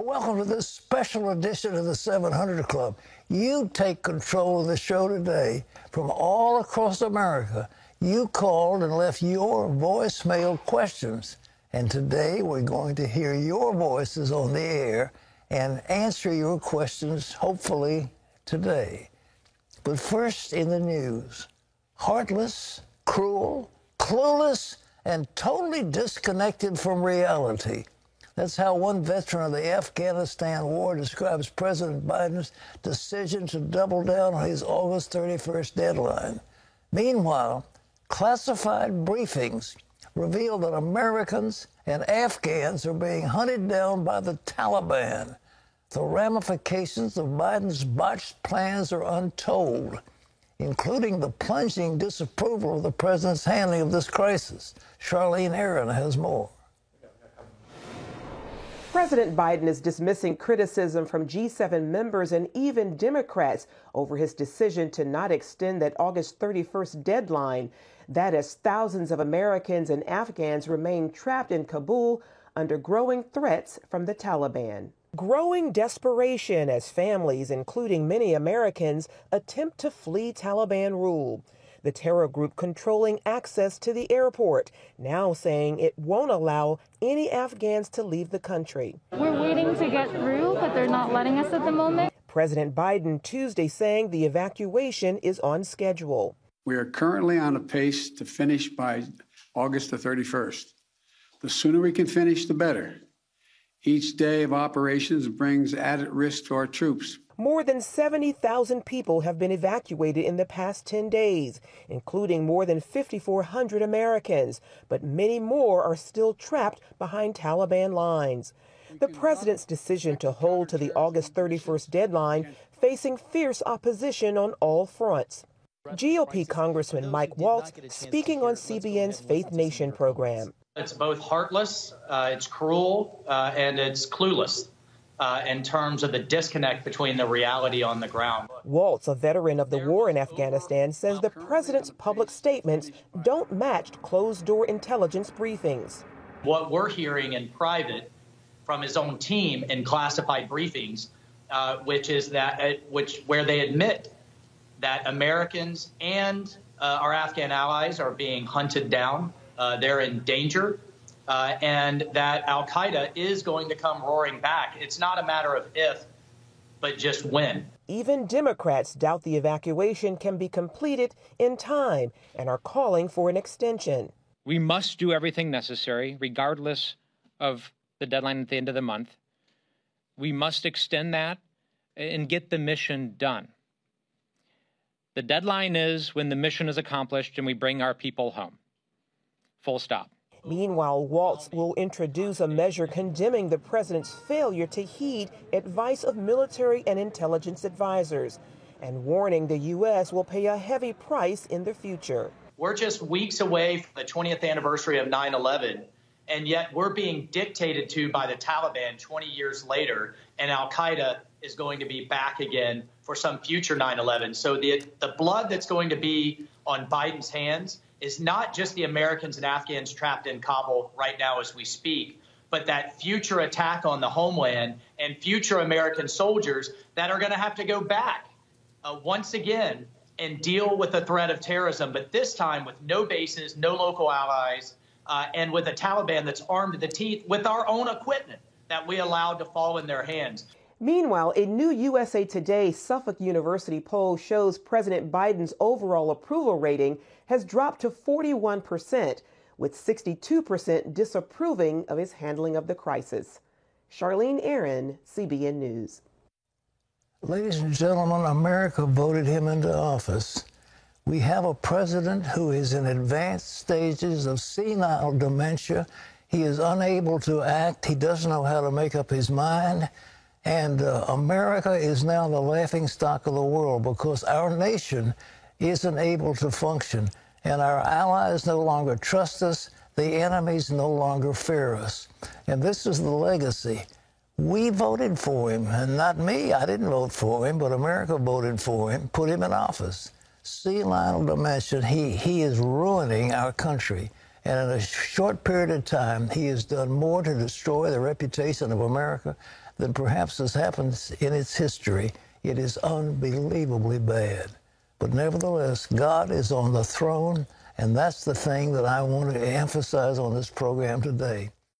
Welcome to this special edition of the 700 Club. You take control of the show today. From all across America, you called and left your voicemail questions. And today we're going to hear your voices on the air and answer your questions, hopefully, today. But first, in the news, heartless, cruel, clueless, and totally disconnected from reality. That's how one veteran of the Afghanistan war describes President Biden's decision to double down on his August 31st deadline. Meanwhile, classified briefings reveal that Americans and Afghans are being hunted down by the Taliban. The ramifications of Biden's botched plans are untold, including the plunging disapproval of the president's handling of this crisis. Charlene Aaron has more. President Biden is dismissing criticism from G7 members and even Democrats over his decision to not extend that August 31st deadline. That as thousands of Americans and Afghans remain trapped in Kabul under growing threats from the Taliban. Growing desperation as families, including many Americans, attempt to flee Taliban rule. The terror group controlling access to the airport, now saying it won't allow any Afghans to leave the country. We're waiting to get through, but they're not letting us at the moment. President Biden Tuesday saying the evacuation is on schedule. We are currently on a pace to finish by August the 31st. The sooner we can finish, the better. Each day of operations brings added risk to our troops. More than 70,000 people have been evacuated in the past 10 days, including more than 5,400 Americans, but many more are still trapped behind Taliban lines. The president's decision to hold to the August 31st deadline facing fierce opposition on all fronts. GOP Congressman Mike Waltz speaking on CBN's Faith Nation program. It's both heartless, it's cruel, and it's clueless. In terms of the disconnect between the reality on the ground. Waltz, a veteran of the war in Afghanistan, says the president's public statements don't match closed-door intelligence briefings. What we're hearing in private from his own team in classified briefings, where they admit that Americans and our Afghan allies are being hunted down, they're in danger. And that al-Qaeda is going to come roaring back. It's not a matter of if, but just when. Even Democrats doubt the evacuation can be completed in time and are calling for an extension. We must do everything necessary, regardless of the deadline at the end of the month. We must extend that and get the mission done. The deadline is when the mission is accomplished and we bring our people home. Full stop. Meanwhile, Waltz will introduce a measure condemning the president's failure to heed advice of military and intelligence advisors and warning the U.S. will pay a heavy price in the future. We're just weeks away from the 20th anniversary of 9/11, and yet we're being dictated to by the Taliban 20 years later, and al-Qaeda is going to be back again for some future 9/11. So the blood that's going to be on Biden's hands is not just the Americans and Afghans trapped in Kabul right now as we speak, but that future attack on the homeland and future American soldiers that are going to have to go back once again and deal with the threat of terrorism, but this time with no bases, no local allies, and with a Taliban that's armed to the teeth with our own equipment that we allowed to fall in their hands. Meanwhile, a new USA Today Suffolk University poll shows President Biden's overall approval rating has dropped to 41%, with 62% disapproving of his handling of the crisis. Charlene Aaron, CBN News. Ladies and gentlemen, America voted him into office. We have a president who is in advanced stages of senile dementia. He is unable to act. He doesn't know how to make up his mind. And America is now the laughingstock of the world because our nation isn't able to function. And our allies no longer trust us. The enemies no longer fear us. And this is the legacy. We voted for him, and not me. I didn't vote for him, but America voted for him, put him in office. Senile dementia, he is ruining our country. And in a short period of time, he has done more to destroy the reputation of America than perhaps has happened in its history. It is unbelievably bad. But nevertheless, God is on the throne, and that's the thing that I want to emphasize on this program today.